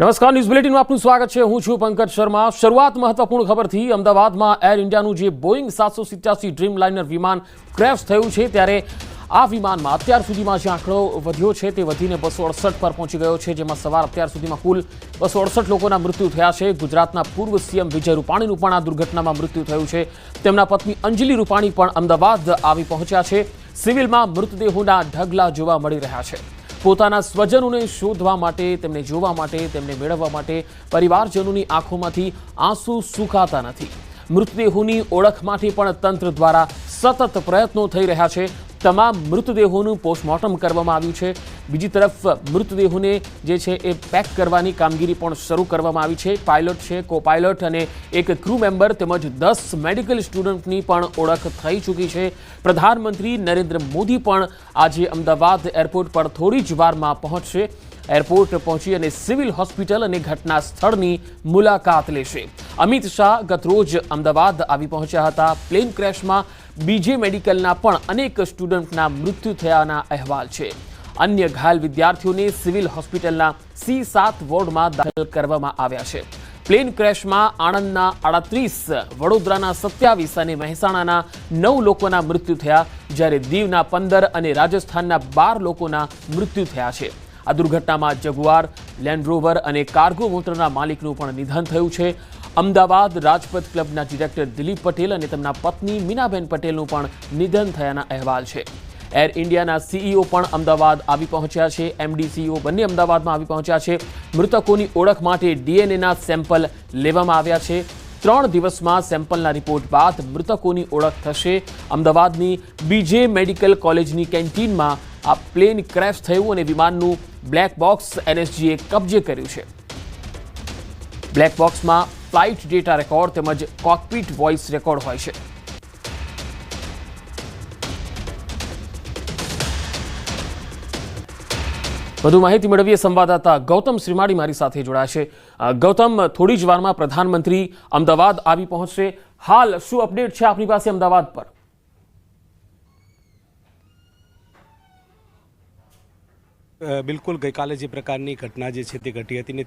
નમસ્કાર, ન્યૂઝ બુલેટિનમાં આપનું સ્વાગત છે। હું છું પંકજ શર્મા। શરૂઆત મહત્વપૂર્ણ ખબરથી। અમદાવાદમાં એર ઇન્ડિયાનું જે બોઈંગ 787 ડ્રીમલાઇનર વિમાન ક્રેશ થયું છે, ત્યારે આ વિમાનમાં અત્યાર સુધીમાં જે આંકડો વધ્યો છે તે વધીને 268 પર પહોંચી ગયો છે, જેમાં સવાર અત્યાર સુધીમાં કુલ 268 લોકોના મૃત્યુ થયા છે। ગુજરાતના પૂર્વ સીએમ વિજય રૂપાણીનું પણ આ દુર્ઘટનામાં મૃત્યુ થયું છે। તેમના પત્ની અંજલિ રૂપાણી પણ અમદાવાદ આવી પહોંચ્યા છે। સિવિલમાં મૃતદેહોના ઢગલા જોવા મળી રહ્યા છે। પોતાના સ્વજનોને શોધવા માટે, તેમને જોવા માટે, તેમને મેળવવા માટે પરિવારજનોની આંખોમાંથી આંસુ સુકાતા નથી। મૃતદેહોની ઓળખ માટે પણ તંત્ર દ્વારા સતત પ્રયત્નો થઈ રહ્યા છે। તમામ મૃતદેહોનું પોસ્ટમોર્ટમ કરવામાં આવ્યું છે। બીજી તરફ મૃતદેહોને જે છે એ પેક કરવાની કામગીરી પણ શરૂ કરવામાં આવી છે। પાયલોટ છે, કો પાયલોટ અને એક ક્રૂ મેમ્બર તેમજ 10 મેડિકલ સ્ટુડન્ટની પણ ઓળખ થઈ ચૂકી છે। પ્રધાનમંત્રી નરેન્દ્ર મોદી પણ આજે અમદાવાદ એરપોર્ટ પર થોડી જ વારમાં પહોંચશે। એરપોર્ટ પહોંચી અને સિવિલ હોસ્પિટલ અને ઘટના સ્થળની મુલાકાત લેશે। અમિત શાહ ગતરોજ અમદાવાદ આવી પહોંચ્યા હતા। પ્લેન ક્રેશમાં બીજે મેડિકલના પણ અનેક સ્ટુડન્ટના મૃત્યુ થયાના અહેવાલ છે। અન્ય ઘાયલ વિદ્યાર્થીઓને સિવિલ હોસ્પિટલના C7 વોર્ડમાં દાખલ કરવામાં આવ્યા છે। પ્લેન ક્રેશમાં આણંદના 38, વડોદરાના 27 અને મહેસાણાના 9 લોકોના મૃત્યુ થયા, જ્યારે દીવના 15 અને રાજસ્થાનના 12 લોકોના મૃત્યુ થયા છે। આ દુર્ઘટનામાં જગુઆર, લેન્ડ રોવર અને કાર્ગો મોટરના માલિકનું પણ નિધન થયું છે। અમદાવાદ રાજપથ ક્લબના ડિરેક્ટર દિલીપ પટેલ અને તેમના પત્ની મીનાબેન પટેલનું પણ નિધન થયાના અહેવાલ છે। એર ઇન્ડિયાના સીઈઓ પણ અમદાવાદ આવી પહોંચ્યા છે। એમડી સીઈઓ બંને અમદાવાદમાં આવી પહોંચ્યા છે। મૃતકોની ઓળખ માટે ડીએનએના સેમ્પલ લેવામાં આવ્યા છે। 3 દિવસમાં સેમ્પલના રિપોર્ટ બાદ મૃતકોની ઓળખ થશે। અમદાવાદની બીજે મેડિકલ કોલેજની કેન્ટીનમાં આ પ્લેન ક્રેશ થયું અને વિમાનનું બ્લેક બોક્સ એનએસજીએ કબજે કર્યું છે। બ્લેક બોક્સમાં ફ્લાઇટ ડેટા રેકોર્ડ તેમજ કોકપીટ વોઇસ રેકોર્ડ હોય છે। વધુ માહિતી મેળવીએ સંવાદદાતા ગૌતમ શ્રીમાળી મારી સાથે જોડાયા છે। ગૌતમ, થોડી જ વારમાં પ્રધાનમંત્રી અમદાવાદ આવી પહોંચશે। હાલ શું અપડેટ છે આપની પાસે અમદાવાદ પર? બિલકુલ, ગઈકાલે જે પ્રકારની ઘટના જે છે તે ઘટી હતી ને